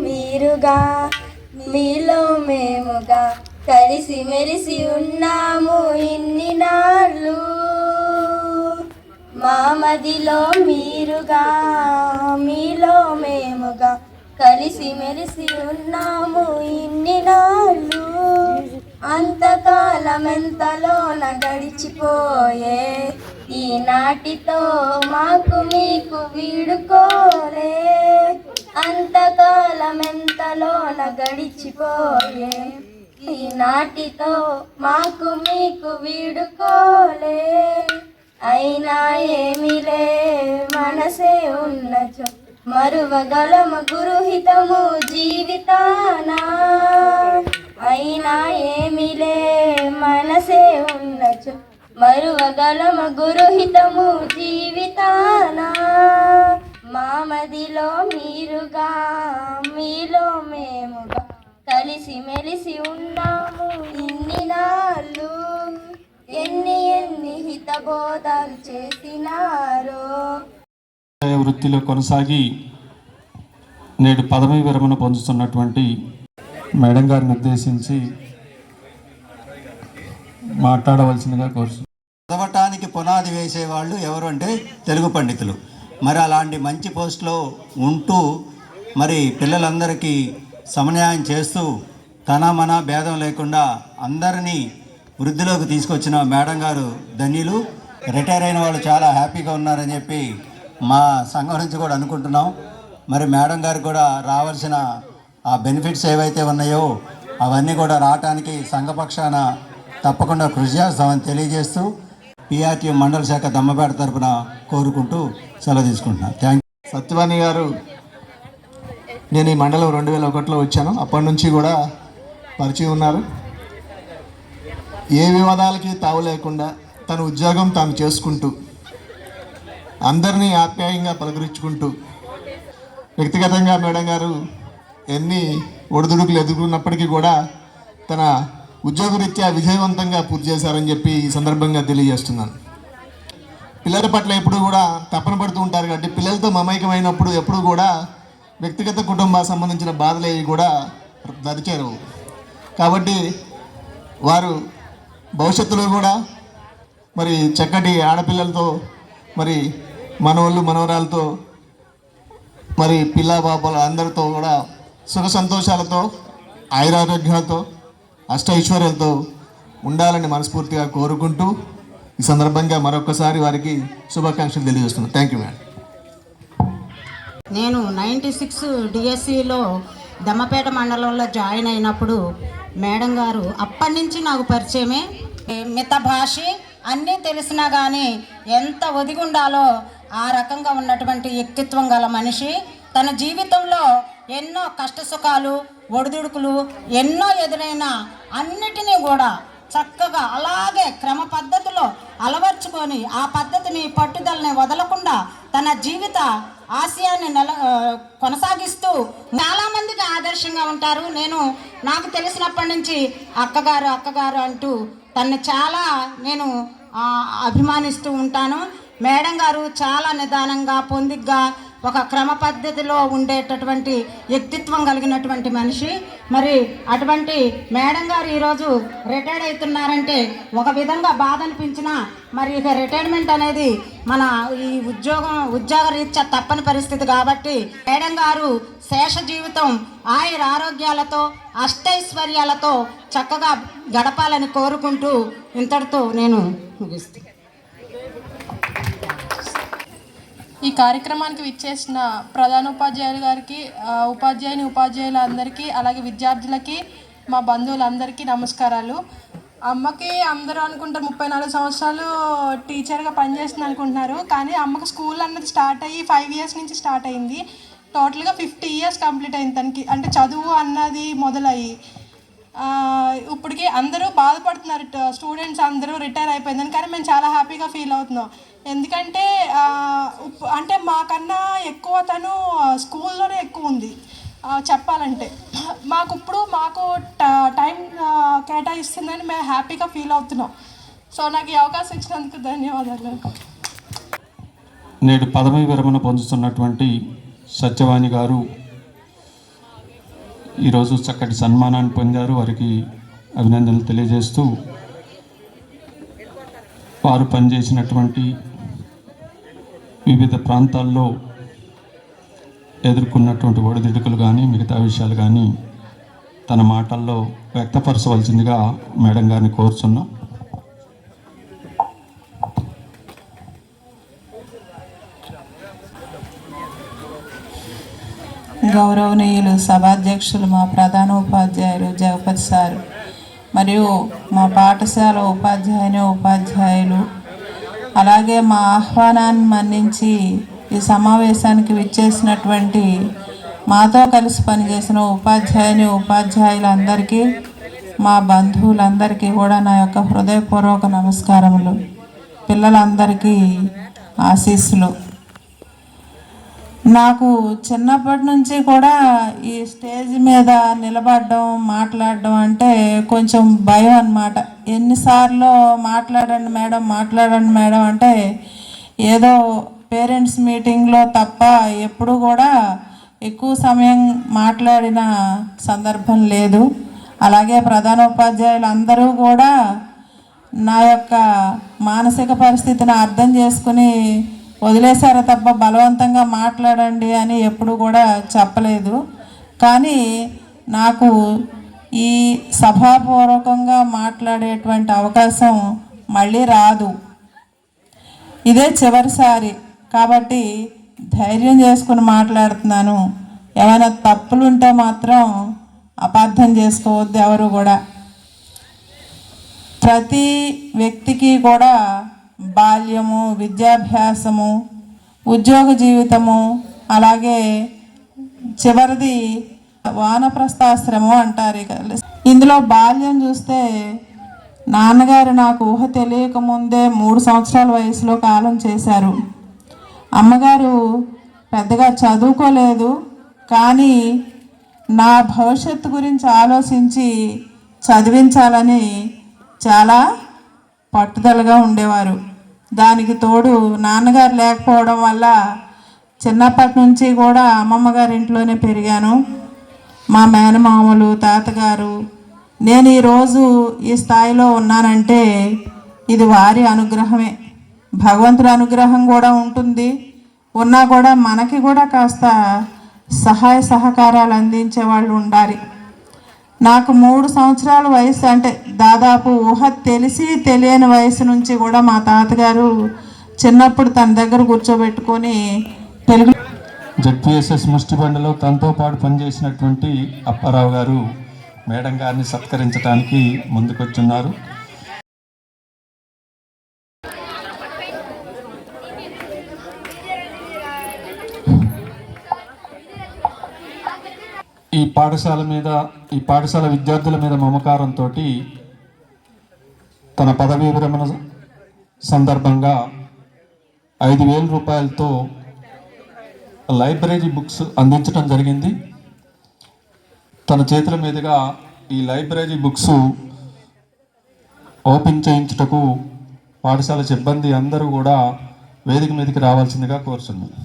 మీరుగా మీలో మేముగా కలిసి మెలిసి ఉన్నాము ఇన్ని నాళ్ళు. మా మదిలో మీరుగా మీలో మేముగా కలిసి మెలిసి ఉన్నాము ఇన్ని నాళ్ళు. అంతకాలం ఎంతలోన గడిచిపోయే ఈనాటితో మాకు మీకు వీడుకోలే. అంతకాలం ఎంతలోన గడిచిపోయే ఈనాటితో మాకు మీకు వీడుకోలే. అయినా ఏమిలే మనసే ఉన్నచో మరువగలము గురుహితము జీవితానా. అయినా ఏమిలే మనసే ఉన్నచో మరువగలము గురుహితము జీవితానా. మా మదిలో మీరుగా మీలో మేముగా కలిసి మెలిసి ఉన్నాము ఇన్ని నాళ్ళు. ఎన్ని ఎన్ని హితబోధాలు చేసినారో. వృత్తిలో కొనసాగి నేడు పదవీ విరమణ పొందుతున్నటువంటి మేడం గారిని ఉద్దేశించి మాట్లాడవలసిందిగా కోరుతున్నాను. చదవటానికి పునాది వేసేవాళ్ళు ఎవరు అంటే తెలుగు పండితులు. మరి అలాంటి మంచి పోస్టులో ఉంటూ మరి పిల్లలందరికీ సమన్యాయం చేస్తూ తన మన భేదం లేకుండా అందరినీ వృద్ధిలోకి తీసుకొచ్చిన మేడం గారు ధన్యులు. రిటైర్ అయిన వాళ్ళు చాలా హ్యాపీగా ఉన్నారని చెప్పి మా సంఘం నుంచి కూడా అనుకుంటున్నాం. మరి మేడం గారు కూడా రావాల్సిన ఆ బెనిఫిట్స్ ఏవైతే ఉన్నాయో అవన్నీ కూడా రావటానికి సంఘపక్షాన తప్పకుండా కృషి చేస్తామని తెలియజేస్తూ పిఆర్టీ మండల శాఖ దమ్మపేట తరఫున కోరుకుంటూ సెలవు తీసుకుంటున్నాను. Thank you. సత్యవాణి గారు నేను ఈ మండలం 2001లో వచ్చాను. అప్పటి నుంచి కూడా పరిచయం ఉన్నారు. ఏ వివాదాలకి తావు లేకుండా తన ఉద్యోగం తాను చేసుకుంటూ అందరినీ ఆప్యాయంగా పలకరించుకుంటూ వ్యక్తిగతంగా మేడం గారు ఎన్ని ఒడిదుడుకులు ఎదుర్కొన్నప్పటికీ కూడా తన ఉద్యోగరీత్యా విజయవంతంగా పూర్తి చేశారని చెప్పి ఈ సందర్భంగా తెలియజేస్తున్నాను. పిల్లల పట్ల ఎప్పుడు కూడా తపన పడుతూ ఉంటారు కాబట్టి పిల్లలతో మమైకమైనప్పుడు ఎప్పుడు కూడా వ్యక్తిగత కుటుంబ సంబంధించిన బాధలు ఏవి కూడా దరిచేరవు. కాబట్టి వారు భవిష్యత్తులో కూడా మరి చక్కటి ఆడపిల్లలతో మరి మనవాళ్ళు మనవరాలతో మరి పిల్ల బాబాల అందరితో కూడా సుఖ సంతోషాలతో ఆయురారోగ్యాలతో అష్టైశ్వర్యాలతో ఉండాలని మనస్ఫూర్తిగా కోరుకుంటూ ఈ సందర్భంగా మరొకసారి వారికి శుభాకాంక్షలు తెలియజేస్తున్నాను. Thank you madam. నేను 96 డిఎస్సిలో దమ్మపేట మండలంలో జాయిన్ అయినప్పుడు మేడం గారు అప్పటి నుంచి నాకు పరిచయమే. మిత భాషి అన్నీ తెలిసినా కానీ ఎంత ఒదిగి ఉండాలో ఆ రకంగా ఉన్నటువంటి వ్యక్తిత్వం గల మనిషి. తన జీవితంలో ఎన్నో కష్టసుఖాలు ఒడిదుడుకులు ఎన్నో ఎదురైనా అన్నిటినీ కూడా చక్కగా అలాగే క్రమ పద్ధతిలో అలవర్చుకొని ఆ పద్ధతిని పట్టుదలని వదలకుండా తన జీవిత ఆశయాన్ని కొనసాగిస్తూ చాలామందికి ఆదర్శంగా ఉంటారు. నాకు తెలిసినప్పటి నుంచి అక్కగారు అంటూ తన్ని చాలా నేను అభిమానిస్తూ ఉంటాను. మేడం గారు చాలా నిదానంగా పొందిగ్గా ఒక క్రమ పద్ధతిలో ఉండేటటువంటి వ్యక్తిత్వం కలిగినటువంటి మనిషి. మరి అటువంటి మేడం గారు ఈరోజు రిటైర్డ్ అవుతున్నారంటే ఒక విధంగా బాధ అనిపించినా మరి ఇక రిటైర్మెంట్ అనేది మన ఈ ఉద్యోగ రీత్యా తప్పని పరిస్థితి కాబట్టి మేడం గారు శేష జీవితం ఆయుర ఆరోగ్యాలతో అష్టైశ్వర్యాలతో చక్కగా గడపాలని కోరుకుంటూ ఇంతటితో నేను ముగిస్తాను. ఈ కార్యక్రమానికి విచ్చేసిన ప్రధానోపాధ్యాయులు గారికి, ఉపాధ్యాయులందరికీ, అలాగే విద్యార్థులకి, మా బంధువులందరికీ నమస్కారాలు. అమ్మకి అందరూ అనుకుంటారు 34 సంవత్సరాలు టీచర్గా పనిచేస్తుంది అనుకుంటున్నారు. కానీ అమ్మకి స్కూల్ అన్నది స్టార్ట్ అయ్యి 5 ఇయర్స్ నుంచి స్టార్ట్ అయింది. టోటల్గా 50 ఇయర్స్ కంప్లీట్ అయింది తనకి. అంటే చదువు అన్నది మొదలయ్యి ఇప్పటికి అందరూ బాధపడుతున్నారు. స్టూడెంట్స్ అందరూ రిటైర్ అయిపోయిందని. కానీ మేము చాలా హ్యాపీగా ఫీల్ అవుతున్నాం. ఎందుకంటే అంటే మాకన్నా ఎక్కువ తను స్కూల్లోనే ఎక్కువ ఉంది చెప్పాలంటే. మాకు టైం కేటాయిస్తుందని మేము హ్యాపీగా ఫీల్ అవుతున్నాం. సో నాకు ఈ అవకాశం ఇచ్చినందుకు ధన్యవాదాలు. నేడు పదవీ విరమణ పొందుతున్నటువంటి సత్యవాణి గారు ఈరోజు చక్కటి సన్మానాన్ని పొందారు. వారికి అభినందనలు తెలియజేస్తూ వారు పనిచేసినటువంటి వివిధ ప్రాంతాల్లో ఎదుర్కొన్నటువంటి ఒడిదుడుకులు కానీ మిగతా విషయాలు కానీ తన మాటల్లో వ్యక్తపరచవలసిందిగా మేడం గారిని కోరుచున్నాం. గౌరవనీయులు సభాధ్యక్షులు మా ప్రధాన ఉపాధ్యాయులు జగపతి సార్ మరియు మా పాఠశాల ఉపాధ్యాయులు అలాగే మా ఆహ్వానాన్ని మన్నించి ఈ సమావేశానికి విచ్చేసినటువంటి మాతో కలిసి పనిచేసిన ఉపాధ్యాయులందరికీ మా బంధువులందరికీ కూడా నా యొక్క హృదయపూర్వక నమస్కారములు. పిల్లలందరికీ ఆశీస్సులు. నాకు చిన్నప్పటి నుంచి కూడా ఈ స్టేజ్ మీద నిలబడడం మాట్లాడడం అంటే కొంచెం భయం అన్నమాట. ఎన్నిసార్లు మాట్లాడండి మేడం అంటే ఏదో పేరెంట్స్ మీటింగ్లో తప్ప ఎప్పుడు కూడా ఎక్కువ సమయం మాట్లాడిన సందర్భం లేదు. అలాగే ప్రధానోపాధ్యాయులు అందరూ కూడా నా యొక్క మానసిక పరిస్థితిని అర్థం చేసుకుని వదిలేశారు తప్ప బలవంతంగా మాట్లాడండి అని ఎప్పుడు కూడా చెప్పలేదు. కానీ నాకు ఈ సభాపూర్వకంగా మాట్లాడేటువంటి అవకాశం మళ్ళీ రాదు. ఇదే చివరిసారి కాబట్టి ధైర్యం చేసుకుని మాట్లాడుతున్నాను. ఏమైనా తప్పులుంటే మాత్రం అపార్థం చేసుకోవద్దు ఎవరు కూడా. ప్రతి వ్యక్తికి కూడా బాల్యము, విద్యాభ్యాసము, ఉద్యోగ జీవితము, అలాగే చివరిది వానప్రస్థాశ్రమం అంటారు. ఇందులో బాల్యం చూస్తే నాన్నగారు నాకు ఊహ తెలియక ముందే 3 సంవత్సరాల వయసులో కాలం చేశారు. అమ్మగారు పెద్దగా చదువుకోలేదు, కానీ నా భవిష్యత్తు గురించి ఆలోచించి చదివించాలని చాలా పట్టుదలగా ఉండేవారు. దానికి తోడు నాన్నగారు లేకపోవడం వల్ల చిన్నప్పటి నుంచి కూడా అమ్మమ్మ గారి ఇంట్లోనే పెరిగాను. మా మేనమామలు, తాతగారు, నేను ఈరోజు ఈ స్థాయిలో ఉన్నానంటే ఇది వారి అనుగ్రహమే. భగవంతుడి అనుగ్రహం కూడా ఉంటుంది. ఉన్నా కూడా మనకి కూడా కాస్త సహాయ సహకారాలు అందించే వాళ్ళు ఉండాలి. నాకు 3 సంవత్సరాల వయసు అంటే దాదాపు ఊహ తెలిసి తెలియని వయసు నుంచి కూడా మా తాతగారు చిన్నప్పుడు తన దగ్గర కూర్చోబెట్టుకొని తెలుగు జడ్పీఎస్ఎస్ ముష్టిబండలో తనతో పాటు పనిచేసినటువంటి అప్పారావు గారు మేడం గారిని సత్కరించడానికి ముందుకొచ్చున్నారు. ఈ పాఠశాల విద్యార్థుల మీద మమకారంతో తన పదవీ విరమణ సందర్భంగా 5,000 రూపాయలతో లైబ్రరీ బుక్స్ అందించడం జరిగింది. తన చేతుల మీదుగా ఈ లైబ్రరీ బుక్స్ ఓపెన్ చేయించుటకు పాఠశాల సిబ్బంది అందరూ కూడా వేదిక మీదకి రావాల్సిందిగా కోరుతున్నాను.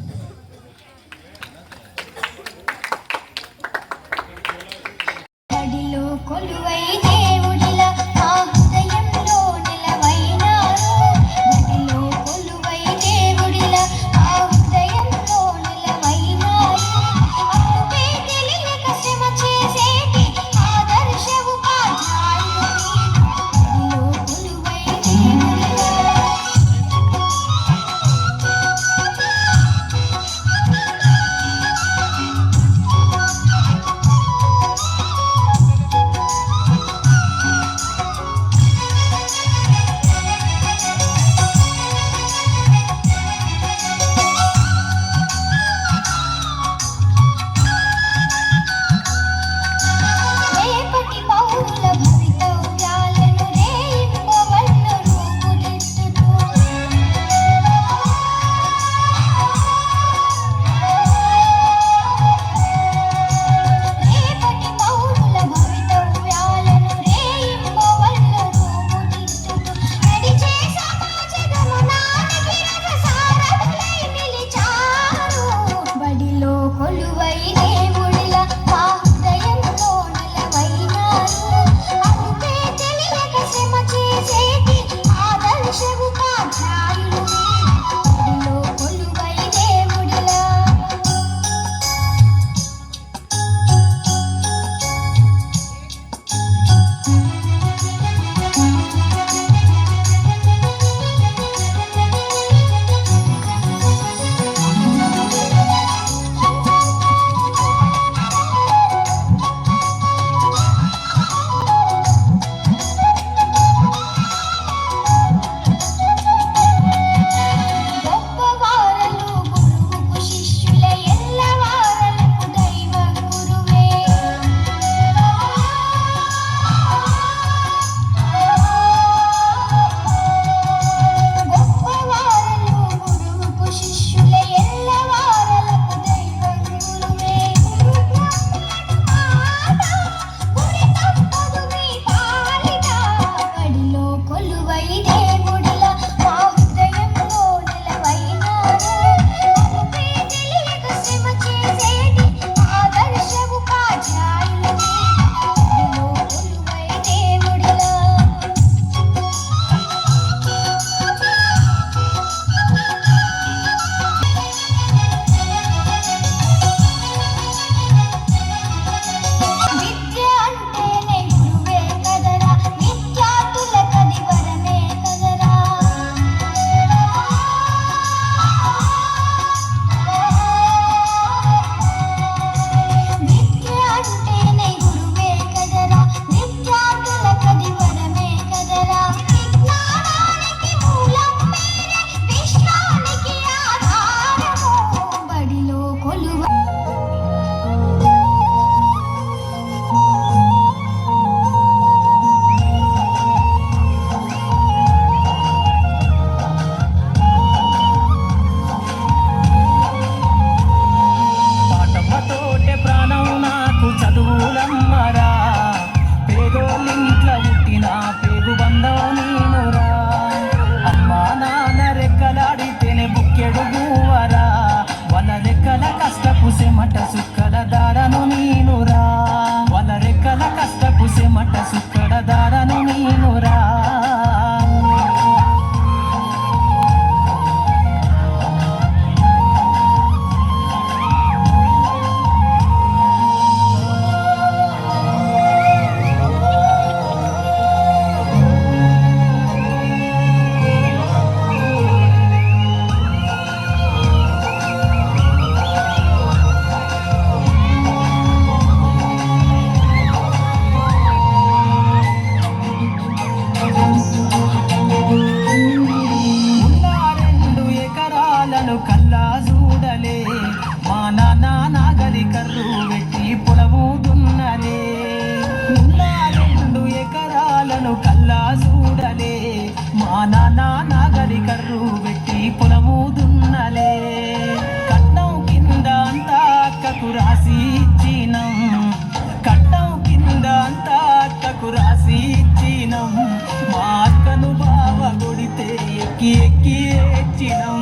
ఎక్కి ఎక్కి ఏడ్చినం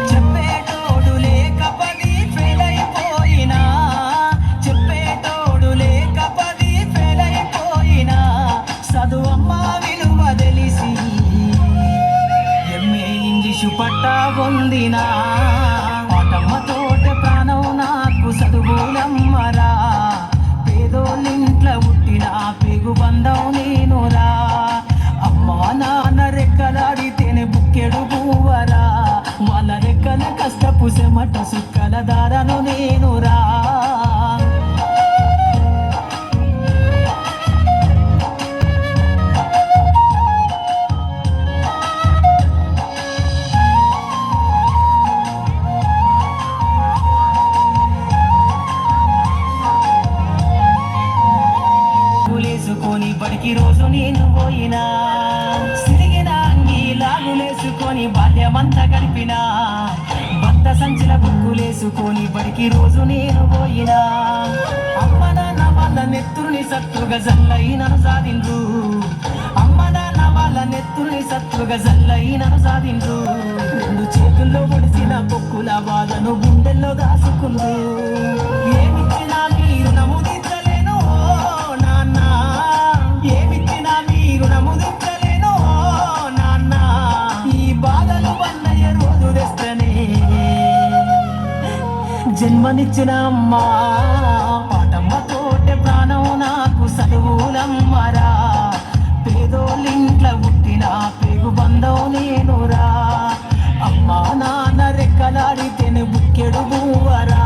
చెప్పేటోడు లేక పది ఫెయిల్ అయిపోయినా చెప్పేటోడు లేక పది ఫెయిల్ అయిపోయినా చదువమ్మ విలువ తెలిసి ఎంఏ ఇంగ్లీషు పట్టా పొందినా పాటమ్మతోట ప్రాణం నాకు చదువులమ్మరా పేదోళ్ళింట్లో పుట్టిన పేగు బంధం నేనురా అమ్మా నాన్న రెక్కలాడితేనే బుక్కెడు పువ్వరా వాళ్ళ రెక్కల కష్టపు సెమట సుక్కల దారను నేనురా లేసుకొని బడికి రోజు నేను పోయినా సిరిగిన అంగి లాగులేసుకొని బాల్యమంతా గడిపినా భర్త సంచుల బుక్కులేసుకొని బడికి రోజు నేను పోయినా అమ్మ నాన్న వాళ్ళ నెత్తురుని సత్తుగా జల్లైనను సాధించు అమ్మ నాన్న వాళ్ళ నెత్తురుని సత్తుగా జల్లైనను సాధించు రెండు చేతుల్లో పొడిచిన పొక్కుల బాధను గుండెల్లో దాసుకుందు ఏమిచ్చినా మీరు నమోదించలేను నాన్న ఏమిచ్చినా మీరు నమోదించలేను నాన్న ఈ బాధలు వన్నయ్య రోజు తెస్తనే జన్మనిచ్చిన అమ్మా పాటమ్మతోటే ప్రాణం నాకు చదువులమ్మరా పేదోళ్ళింట్లో పుట్టిన పేగు బంధం నేనురా అమ్మా నాన్న రెక్కలాడితేనే బుక్కెడు బువ్వరా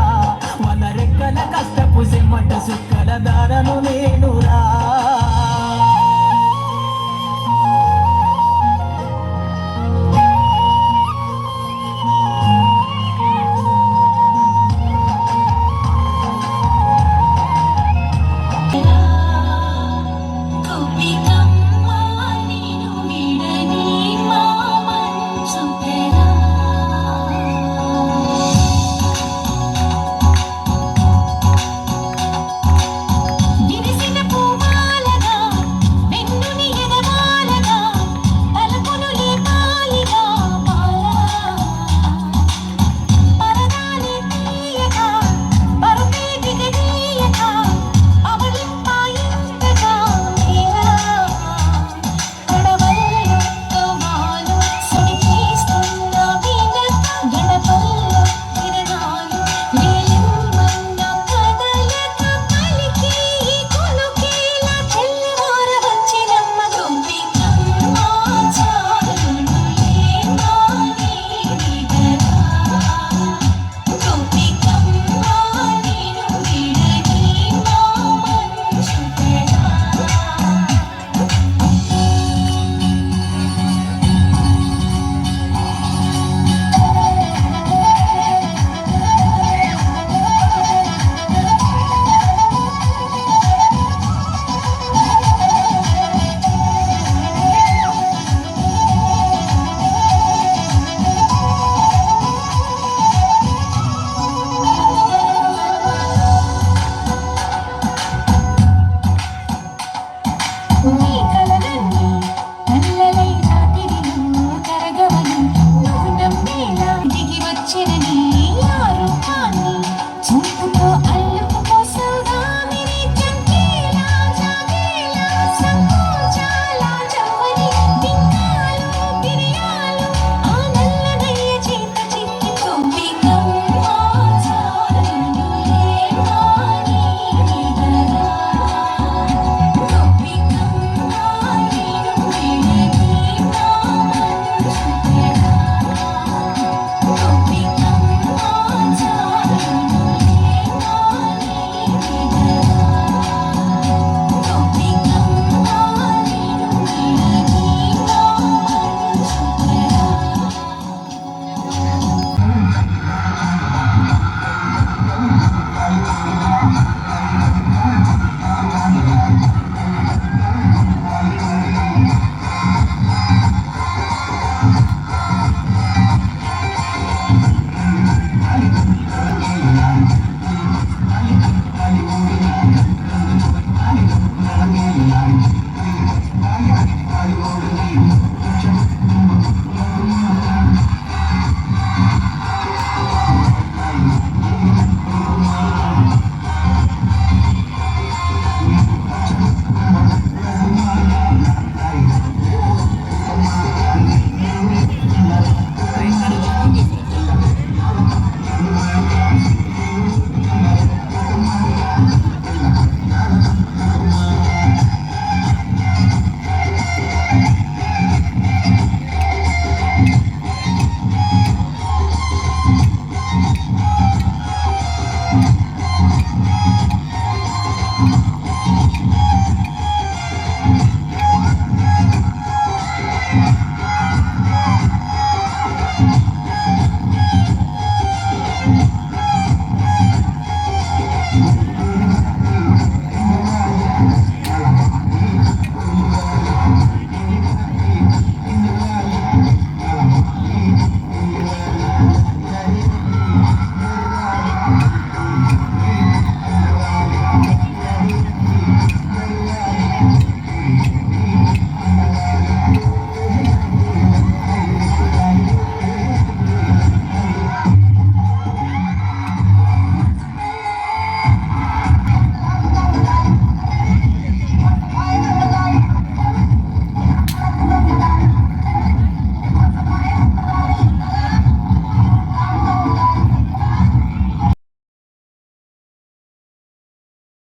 వాళ్ళ రెక్కల కష్టపు సెమ్మట సుక్కల దారను నేనురా